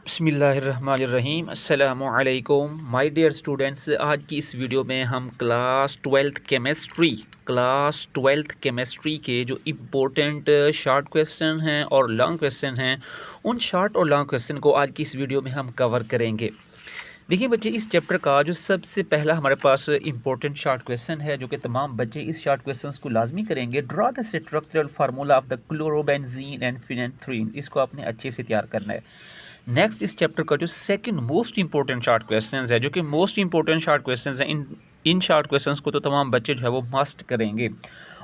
बिस्मिल्लाहिर्रहमानिर्रहीम अस्सलामुअलैकुम my dear students. आज की इस वीडियो में हम क्लास ट्वेल्थ केमिस्ट्री के जो इम्पोर्टेंट शॉर्ट क्वेश्चन हैं और लॉन्ग क्वेश्चन हैं, उन शॉर्ट और लॉन्ग क्वेश्चन को आज की इस वीडियो में हम कवर करेंगे। देखिए बच्चे, इस चैप्टर का जो सबसे पहला हमारे पास इंपॉर्टेंट शॉर्ट क्वेश्चन है, जो कि तमाम बच्चे इस शॉर्ट क्वेश्चंस को लाजमी करेंगे। Draw the structural formula of the chlorobenzene and phenanthrene. इसको आपने अच्छे से तैयार करना है। नेक्स्ट, इस चैप्टर का जो second most important short questions है, जो कि मोस्ट इंपॉर्टेंट शॉर्ट क्वेश्चंस हैं, इन शॉर्ट क्वेश्चंस को तो तमाम बच्चे जो है वो मस्ट करेंगे।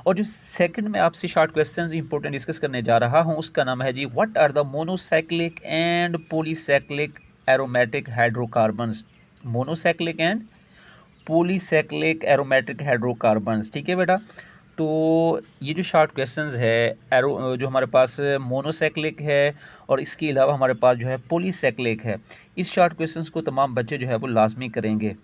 और जो सेकंड में आपसे शॉर्ट क्वेश्चंस इंपॉर्टेंट डिस्कस करने जा रहा हूं, उसका नाम है जी, what are the monocyclic and polycyclic aromatic hydrocarbons. Monocyclic and polycyclic aromatic hydrocarbons. ठीक है बेटा। तो ये जो शॉर्ट क्वेश्चंस है, एरो जो हमारे पास मोनोसाइक्लिक है और इसके अलावा हमारे पास जो है पॉलीसाइक्लिक है, इस शॉर्ट क्वेश्चंस को तमाम बच्चे जो है वो लाजमी करेंगे।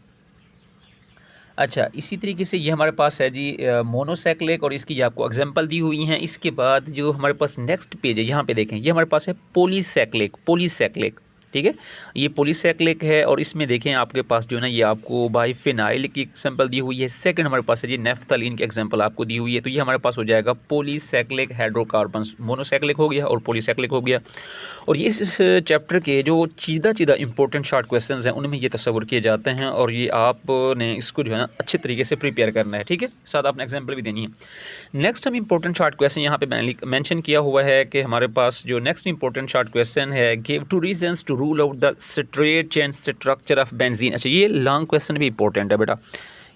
अच्छा, इसी तरीके से ये हमारे पास है जी मोनोसाइक्लिक, और इसकी आपको एग्जांपल दी हुई हैं। इसके बाद जो हमारे पास नेक्स्ट पेज है, यहाँ पे देखें, ये हमारे पास है पॉलीसाइक्लिक। ठीक है, ये पॉलीसाइक्लिक है, और इसमें देखें आपके पास जो है ना, ये आपको बाइफिनाइल की एग्जांपल दी हुई है। सेकंड हमारे पास है जी नेफ्थलीन की एग्जांपल आपको दी हुई है। तो ये हमारे पास हो जाएगा पॉलीसाइक्लिक हाइड्रोकार्बन्स। मोनोसाइक्लिक हो गया और पॉलीसाइक्लिक हो गया। और ये इस चैप्टर के जो सीधा इंपॉर्टेंट शॉर्ट क्वेश्चंस हैं, उनमें ये तस्वर किए जाते हैं, और ये आपने इसको जो है ना अच्छे तरीके से प्रिपेयर करना है। ठीक है, साथ आपने एग्जांपल भी देनी है। नेक्स्ट हम इंपॉर्टेंट शॉर्ट क्वेश्चन यहाँ पे मैंने मेंशन किया हुआ है कि हमारे पास जो नेक्स्ट इंपॉर्टेंट शॉर्ट क्वेश्चन है, give two reasons to rule out the straight chain structure of benzene. अच्छा, ये लॉन्ग क्वेश्चन भी इंपॉर्टेंट है बेटा।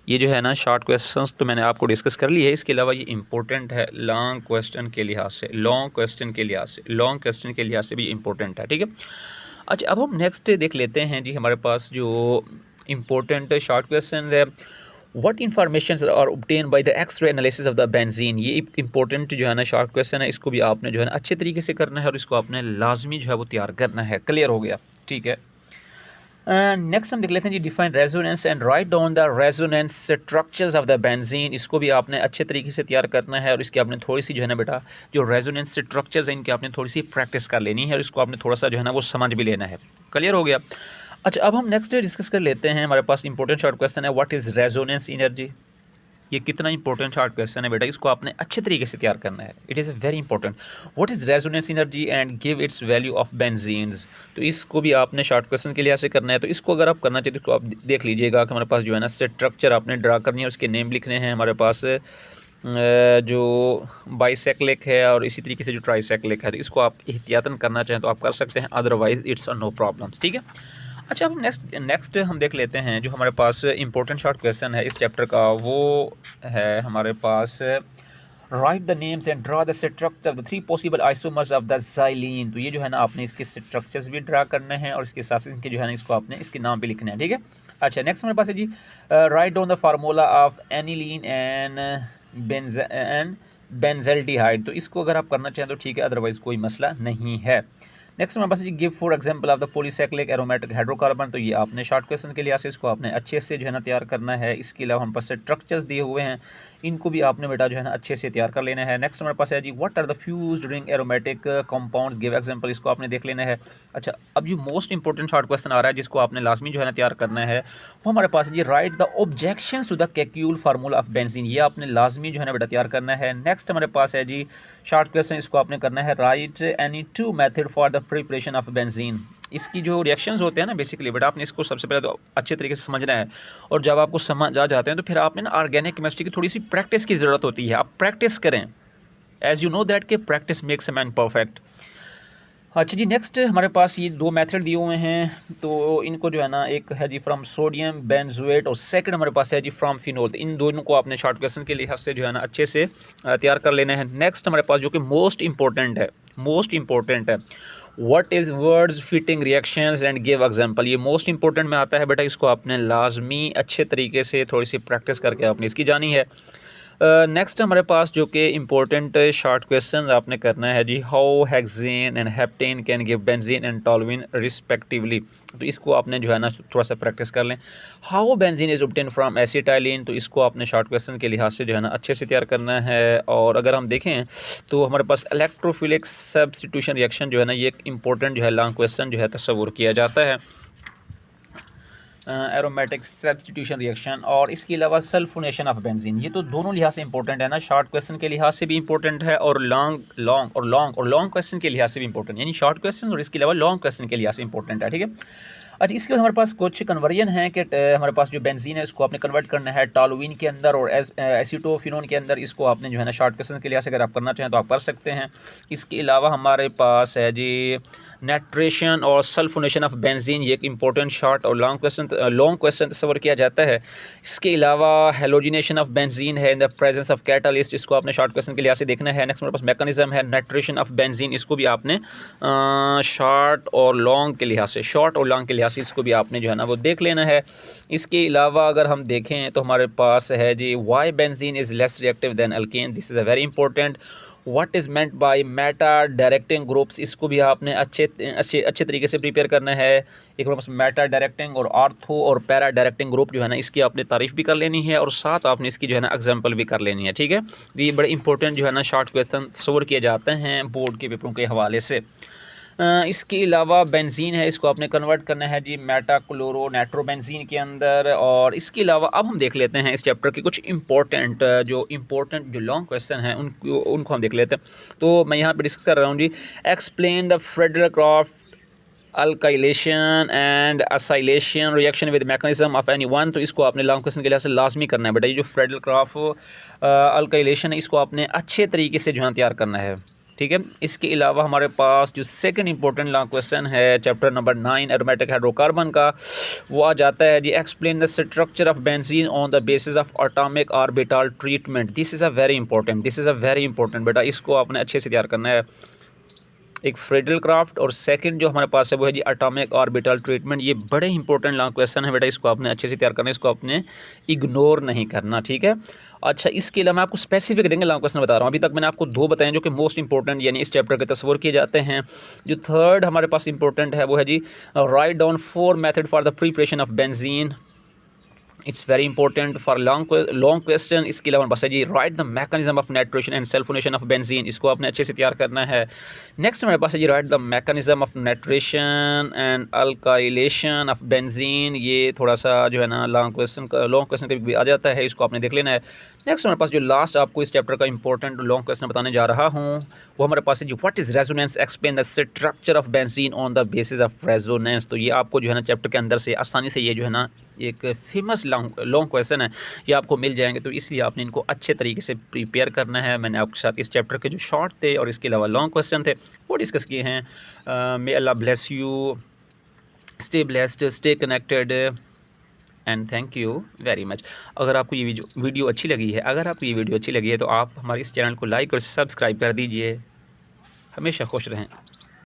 ये जो है ना शॉर्ट क्वेश्चंस तो मैंने आपको डिस्कस कर ली है, इसके अलावा ये इंपॉर्टेंट है लॉन्ग क्वेश्चन के लिहाज से, लॉन्ग क्वेश्चन के लिहाज से भी इंपॉर्टेंट है। ठीक है। अच्छा, अब हम नेक्स्ट देख लेते हैं जी, हमारे पास जो इंपॉर्टेंट शॉर्ट क्वेश्चन है, what information are obtain by the X-ray analysis of the benzene. ये इंपॉर्टेंट जो है ना शॉर्ट क्वेश्चन है, इसको भी आपने जो है ना अच्छे तरीके से करना है, और इसको आपने लाजमी जो है वो तैयार करना है। क्लियर हो गया? ठीक है। नेक्स्ट हम देख लेते हैं जी, define resonance and write down the resonance structures of the benzene. इसको भी आपने अच्छे तरीके से तैयार करना है, और इसकी आपने थोड़ी सी जो है ना बेटा, जो रेजोनेंस स्ट्रक्चर्स हैं, इनकी आपने थोड़ी सी प्रैक्टिस कर लेनी है, और इसको आपने थोड़ा सा जो है ना वो समझ भी लेना है। क्लियर हो गया? अच्छा, अब हम नेक्स्ट डिस्कस कर लेते हैं। हमारे पास इंपॉर्टेंट शॉर्ट क्वेश्चन है, व्हाट इज़ रेजोनेंस एनर्जी। ये कितना इंपॉर्टेंट शॉर्ट क्वेश्चन है बेटा, इसको आपने अच्छे तरीके से तैयार करना है। It is very important. What is resonance energy and give its value of benzenes. तो इसको भी आपने शॉर्ट क्वेश्चन के लिए ऐसे करना है। तो इसको अगर आप करना चाहिए तो आप देख लीजिएगा कि हमारे पास जो है ना स्ट्रक्चर आपने ड्रा करनी है, उसके नेम लिखने हैं। हमारे पास जो बाईसाइक्लिक है और इसी तरीके से जो ट्राईसाइक्लिक है, तो इसको आप एहतियातन करना चाहें तो आप कर सकते हैं, अदरवाइज इट्स नो प्रॉब्लम्स। ठीक है। अच्छा, अब नेक्स्ट हम देख लेते हैं जो हमारे पास इंपॉर्टेंट शॉर्ट क्वेश्चन है इस चैप्टर का, वो है हमारे पास write the names and draw the structure of the 3 possible isomers of the xylene. तो ये जो है ना आपने इसके स्ट्रक्चर्स भी ड्रा करने हैं, और इसके साथ इनके जो है ना इसको आपने इसके नाम भी लिखने हैं। ठीक है। अच्छा, नेक्स्ट हमारे पास है जी, right down the formula of aniline and benzaldehyde. तो इसको अगर आप करना चाहें तो ठीक है, अदरवाइज कोई मसला नहीं है। नेक्स्ट हमारे पास give for example of the polycyclic aromatic hydrocarbon. तो ये आपने शॉर्ट क्वेश्चन के लिए से इसको आपने अच्छे से जो है ना तैयार करना है। इसके अलावा हम पास स्ट्रक्चर्स दिए हुए हैं, इनको भी आपने बेटा जो है ना अच्छे से तैयार कर लेना है। नेक्स्ट हमारे पास है जी, what are the fused ring aromatic compounds, give example. इसको आपने देख लेना है। अच्छा, अब जो मोस्ट इंपॉर्टेंट शॉर्ट क्वेश्चन आ रहा है, जिसको आपने लाजमी जो है ना तैयार करना है, वो हमारे पास है जी, right the objections to the Kekule formula of benzene. ये आपने लाजमी जो है ना बेटा तैयार करना है। नेक्स्ट हमारे पास है जी शॉर्ट क्वेश्चन, इसको आपने करना है, right any 2 method for the preparation of benzene. इसकी जो रिएक्शंस होते हैं ना बेसिकली बेटा, आपने इसको सबसे पहले तो अच्छे तरीके से समझना है, और जब आपको समझ आ जाते हैं तो फिर आपने ना ऑर्गेनिक केमिस्ट्री की थोड़ी सी प्रैक्टिस की ज़रूरत होती है। आप प्रैक्टिस करें, एज यू नो दैट के practice makes a man perfect. अच्छा जी, नेक्स्ट हमारे पास ये 2 मेथड दिए हुए हैं, तो इनको जो है ना, एक है जी फ्रॉम सोडियम बेंजोएट, और सेकंड हमारे पास है जी फ्रॉम फिनोल। इन दोनों को आपने शॉर्ट क्वेश्चन के लिहाज से जो है ना अच्छे से तैयार कर लेना है। नेक्स्ट हमारे पास जो कि मोस्ट इंपॉर्टेंट है, what is words fitting reactions and give example. ये मोस्ट इंपॉर्टेंट में आता है बेटा, इसको आपने लाजमी अच्छे तरीके से थोड़ी सी प्रैक्टिस करके आपने इसकी जानी है। नेक्स्ट हमारे पास जो कि इम्पोर्टेंट शॉर्ट क्वेश्चन आपने करना है जी, how hexane and heptane can give benzene and toluene respectively. तो इसको आपने जो है ना थोड़ा सा प्रैक्टिस कर लें। How benzene is obtain from acetylene, तो इसको आपने शॉर्ट क्वेश्चन के लिहाज से जो है ना अच्छे से तैयार करना है। और अगर हम देखें तो हमारे पास इलेक्ट्रोफिलिक सब्स्टिट्यूशन रिएक्शन जो है ना, ये एक इम्पोर्टेंट जो है लॉन्ग क्वेश्चन जो है तस्वुर किया जाता है, एरोमेटिक सब्स्टिट्यूशन रिएक्शन। और इसके अलावा सल्फोनेशन ऑफ बेंजीन, ये तो दोनों लिहाज से इंपॉर्टेंट है ना, शॉर्ट क्वेश्चन के लिहाज से भी इंपॉर्टेंट है और लॉन्ग क्वेश्चन के लिहाज से भी इंपॉर्टेंट है, यानी शॉर्ट क्वेश्चन और इसके अलावा लॉन्ग क्वेश्चन के लिहाज से इंपॉर्टेंट है, ठीक है। अच्छा, इसके बाद हमारे पास कुछ कन्वर्जन है कि हमारे पास जो बेंजीन है इसको आपने कन्वर्ट करना है टॉलुइन के अंदर और एसीटोफिनोन के अंदर। इसको आपने जो है ना शॉर्ट क्वेश्चन के लिहाज से अगर आप करना चाहें तो आप कर सकते हैं। इसके अलावा हमारे पास है जी नेट्रेशन और सल्फोनेशन ऑफ बेंजीन, ये एक इंपॉर्टेंट शॉर्ट और लॉन्ग क्वेश्चन तस्वर किया जाता है। इसके अलावा हेलोजिनेशन ऑफ बेंजीन है in the presence of catalyst, इसको आपने शॉर्ट क्वेश्चन के लिहाज से देखना है। नेक्स्ट हमारे पास मैकेनिज्म है नेट्रेशन ऑफ बेंजीन, इसको भी आपने शॉर्ट और लॉन्ग के लिहाज से इसको भी आपने जो है ना वो देख लेना है। इसके अलावा अगर हम देखें तो हमारे पास है जी why benzene is less reactive than alkane, this is a very important. What is meant by meta directing groups, इसको भी आपने अच्छे तरीके से प्रिपेयर करना है। एक बार बस मेटा डायरेक्टिंग और आर्थो और पैरा डायरेक्टिंग ग्रुप जो है ना, इसकी आपने तारीफ भी कर लेनी है और साथ आपने इसकी जो है ना एग्जांपल भी कर लेनी है, ठीक है। ये बड़े इंपॉर्टेंट जो है ना शॉर्ट क्वेश्चन सॉल्व किए जाते हैं बोर्ड के पेपरों के हवाले से। इसके अलावा बेंजीन है, इसको आपने कन्वर्ट करना है जी मेटा क्लोरो नाइट्रोबेंजीन के अंदर। और इसके अलावा अब हम देख लेते हैं इस चैप्टर के कुछ इंपॉर्टेंट जो लॉन्ग क्वेश्चन हैं उनको हम देख लेते हैं। तो मैं यहाँ पे डिस्कस कर रहा हूँ जी, explain the Friedel Crafts alkylation and acylation reaction with mechanism of any one. तो इसको आपने लॉन्ग क्वेश्चन के लिहाज से लाजमी करना है बेटा। ये जो फ्रेडरक्राफ्ट अल्काइलेशन है इसको आपने अच्छे तरीके से जो है तैयार करना है, ठीक है। इसके अलावा हमारे पास जो सेकंड इंपॉर्टेंट लॉन्ग क्वेश्चन है चैप्टर नंबर 9 एरोमेटिक हाइड्रोकार्बन का, वो आ जाता है जी, explain the structure of benzene on the basis of atomic orbital treatment. This is a very important बेटा, इसको आपने अच्छे से तैयार करना है। एक फ्रेडरक्राफ्ट और सेकंड जो हमारे पास है वो है जी एटॉमिक ऑर्बिटल ट्रीटमेंट। ये बड़े इंपॉर्टेंट लॉन्ग क्वेश्चन है बेटा, इसको आपने अच्छे से तैयार करना है, इसको आपने इग्नोर नहीं करना, ठीक है। अच्छा, इसके अलावा मैं आपको स्पेसिफिक देंगे लॉन्ग क्वेश्चन बता रहा हूँ। अभी तक मैंने आपको 2 बताए जो कि मोस्ट इंपॉर्टेंट यानी इस चैप्टर के तस्वर किए जाते हैं। जो थर्ड हमारे पास इंपॉर्टेंट है वो है जी right down 4 method for the preparation of benzene, it's very important for long question. इसके अलावा बस है जी right the mechanism of nitration and sulphonation of benzene, इसको आपने अच्छे से तैयार करना है। नेक्स्ट हमारे पास है जी right the mechanism of nitration and alkylation of benzene, ये थोड़ा सा जो है ना लॉन्ग क्वेश्चन का भी आ जाता है, इसको आपने देख लेना है। नेक्स्ट हमारे पास जो लास्ट आपको इस चैप्टर का इंपॉर्टेंट लॉन्ग क्वेश्चन बताने जा रहा हूँ वो हमारे पास है जी what is resonance, explain the structure of benzene on the basis of resonance. तो ये आपको जो है ना चैप्टर के अंदर से आसानी से ये जो है ना एक फेमस लॉन्ग क्वेश्चन है, ये आपको मिल जाएंगे। तो इसलिए आपने इनको अच्छे तरीके से प्रिपेयर करना है। मैंने आपके साथ इस चैप्टर के जो शॉर्ट थे और इसके अलावा लॉन्ग क्वेश्चन थे वो डिस्कस किए हैं। May Allah bless you, stay blessed, stay connected and thank you very much. अगर आपको ये वीडियो अच्छी लगी है तो आप हमारे इस चैनल को लाइक और सब्सक्राइब कर दीजिए। हमेशा खुश रहें।